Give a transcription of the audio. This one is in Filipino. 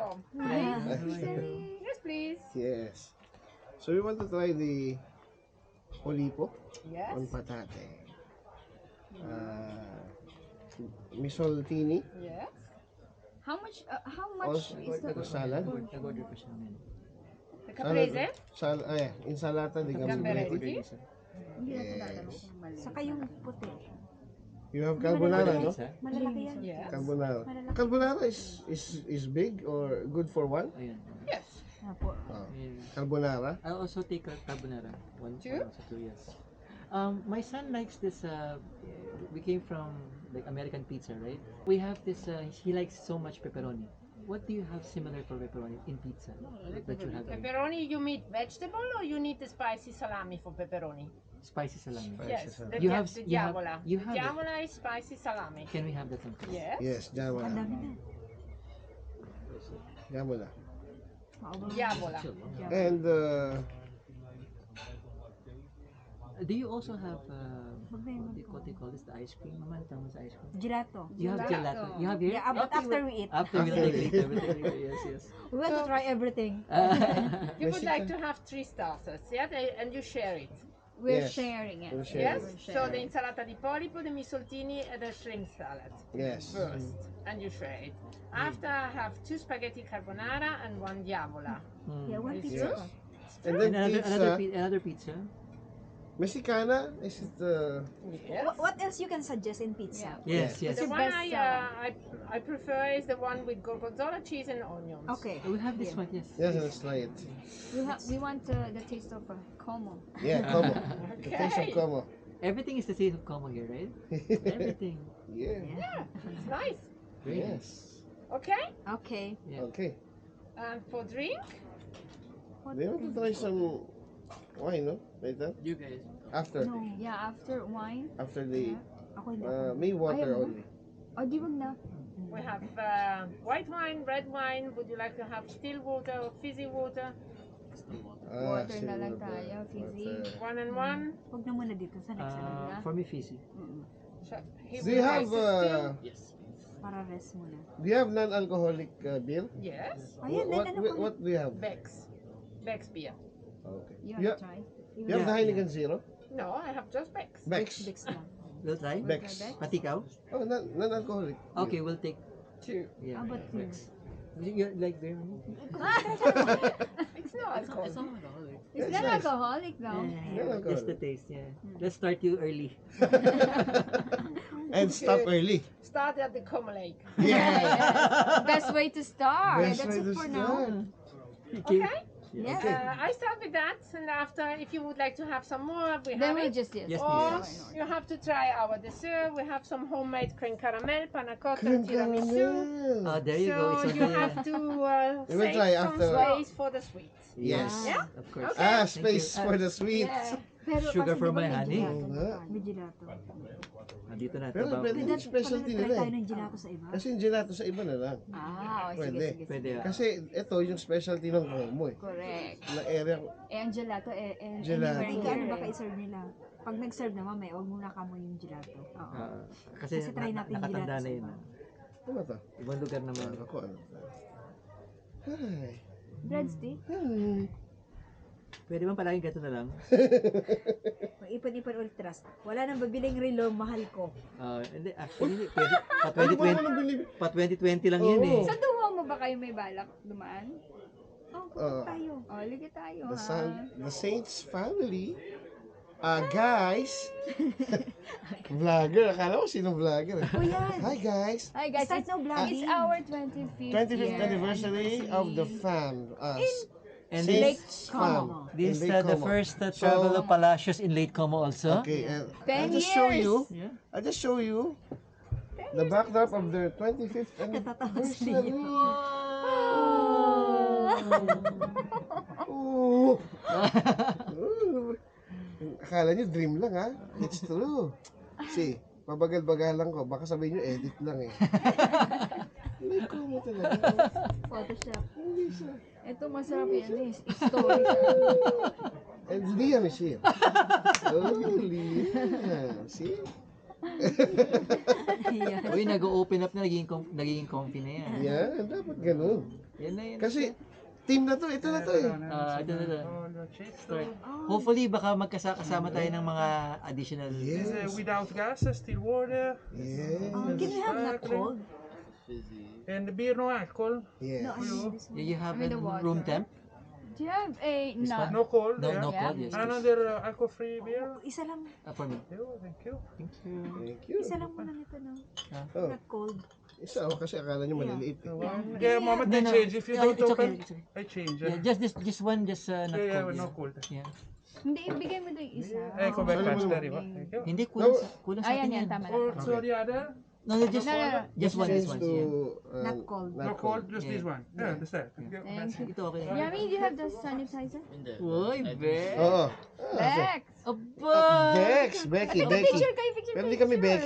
Tom. Yes, please. Yes. So we want to try the polipo Yes. on patate. Misoltini, Yes. How much also is the salad. Nag-order pa siya ngayon. The caprese. Insalata di Gamberetti. gamberetti. Hindi natin lalabas yung mali. Saka yung puti. You have carbonara, no? Malalaki yan. Yes. Carbonara. Carbonara is big or good for one? Ayan. Yes. Oh. Carbonara. I'll also take a carbonara. One, Two? also two, yes. My son likes this. We came from like American pizza, right? We have this. He likes so much pepperoni. What do you have similar for pepperoni in pizza that you have? Pepperoni, you mean vegetable or you need the spicy salami for pepperoni? Spicy salami. Yes. The, You have- the you have- diavola. you The have it. diavola is spicy salami. Can we have that sometime? Yes. Yes, Ang jamala. dami na. Jamala. Diavola. And Do you also have what do you call this? The ice cream? Mama, tama sa ice cream. Gelato. You have gelato. You have here? Yeah, but Okay, after we eat. After we'll take later. We'll take later. Yes, yes. We want to try everything. You would like to have 3 starters, yeah? And you share it. We're Yes. sharing it. we'll share Yes? it. So the insalata di polipo, the misoltini, and the shrimp salad Yes. first. And you share it. After I have 2 spaghetti carbonara and 1 diavola. Yeah, one Is pizza yours? pa. And And then pizza. another pizza. Mexicana, is it Yes. What else you can suggest in pizza? Yes, yes. The your one best I prefer is the one with gorgonzola cheese and onions. Okay. We have this one, yes. Yes, let's try it. We want the taste of como. Yeah, como. The taste of Okay. como. Everything is the same como here, right? Everything. Yeah. Yeah, it's nice. Very Yes. Okay. Okay. Yeah. Okay. And for drink, Do you want to try some wine, no? Later? You guys. After. No. Yeah, after wine. After the Ako hindi. me water Ayaw mo? only. O, di wag na. we have white wine, red wine. Would you like to have still water or fizzy water? Water na lang silver tayo, fizzy. water. 1 and 1. Huwag na muna dito sa next na. For me, fizzy. Do you have Yes. Para rest muna. do you have non-alcoholic beer? Yes. Ayun, What do you have? Bex. Bex beer. Okay. You You, want to try? you have the Heineken Zero? No, I have just Bex. Bex. Bix lang. We'll try. Bex. Patikaw? Oh, non-alcoholic. Okay, we'll take 2. yeah. How about you? Bex. You like very It's not alcohol. It's not alcoholic though. Yeah, just the taste, yeah. Let's start you early. And stop early. Start at the Como Lake. Yeah. Best way to start. Best that's way it to for start. Okay. Yeah. I start with that, and after, if you would like to have some more, we Then have we'll it. just yes. Yes, Or please. you have to try our dessert. We have some homemade creme caramel, panna cotta, Creme and tiramisu. caramel. There you go. So It's you on have to We will save try some after. space for the sweet. Yes. Yeah? Of course. Okay. Ah, Thank space you. for the sweet. Yeah. Pero Sugar kasi for di ba my may honey. gelato? Oo nga. May gelato. Dito na. Pero trabaho. pwede yung specialty Pag nila tayo eh. ng gelato sa iba. Kasi yung gelato sa iba na lang. Ah, sige, Pwede. sige. Pwede. Kasi ito yung specialty ng Como eh. Correct. Na area. Ang gelato, Gelato. Kung anywhere gaano ba here. ka-serve nila? Pag nag-serve naman, may huwag muna kamo yung gelato. Oo. Kasi Kasi try natin yung nakatanda gelato na sa yun. iba. Ano to? Ibang lugar naman. Ako ano? Hi. Breadstick? Hi. Pwede bang palaging gato na lang? Mag-ipon-ipon ulit trust. Wala nang babiling relo, mahal ko. Hindi, actually, pwede. Ano ba ako nang bilib? Pa 2020 lang yun eh. Sa duwa mo ba kayo may balak dumaan? Oh, kapag tayo. O, ligi tayo The Saints family. Guys. Vlogger. Akala ko sino vlogger. O yan. Hi guys. Hi guys, Start it's, now vlogging. it's our 25th 25th year anniversary of the fam. And Saints Como. fam. this in is Lake the Como. first travel of Palacios in Lake Como also. Okay, I'll 10 just show years. you. Yeah. I'll just show you the backdrop of their 25th anniversary. Oh. Akala niyo dream lang ha? It's true. See, pabagal-bagalan ko. Baka sabihin niyo edit lang eh. Hindi ko mo talaga. Photoshop. Hindi siya. Ito masarap yan eh. Story. And Liam is here. Oh, Liam. See? Uy, nag-open up na, nagiging comfy na yan. Yeah, dapat ganun. Yan na yun. Kasi, team na to. Ito na to eh. Ito na to. Start. Oh, Hopefully, baka magkasama tayo ng mga additional... Yes. Without gas, still water, Yes. can we have not cold? and the beer no alcohol. Yes. No, I mean, this You have I mean a the water. room temp? Do you have a This nut? No cold. No, yeah. no Yeah. cold, yes. Another alcohol-free beer. isa lang, For me. Thank you. Thank you. Thank you. isa lang muna nito, no? Oh, Not cold. isa oh, kasi akala nyo maliliit eh. Yeah, Mama, No, they no. change. If you Oh, don't it's open, okay. It's okay. I change. Yeah, just one, not yeah, cold. no cold. Yeah. Hindi, ibigay mo doon yung isa. Eh, go back Ano mo faster, naman? Iwa. Thank you. Hindi, No. kulang sa Ayan, atin yan, yan. tama na. Or sorry, other? No, just No, no, no. just one, Change this one. to, Yeah. Not cold. No cold, just Yeah. this one. Yeah, understand. Thank you. Thank you. Ito okay. Yummy, do you have the sanitizer? Uy, be. Oo. Bex! Aba! Bex, Becky. Picture kayo, picture Pero kayo. di kami Becky.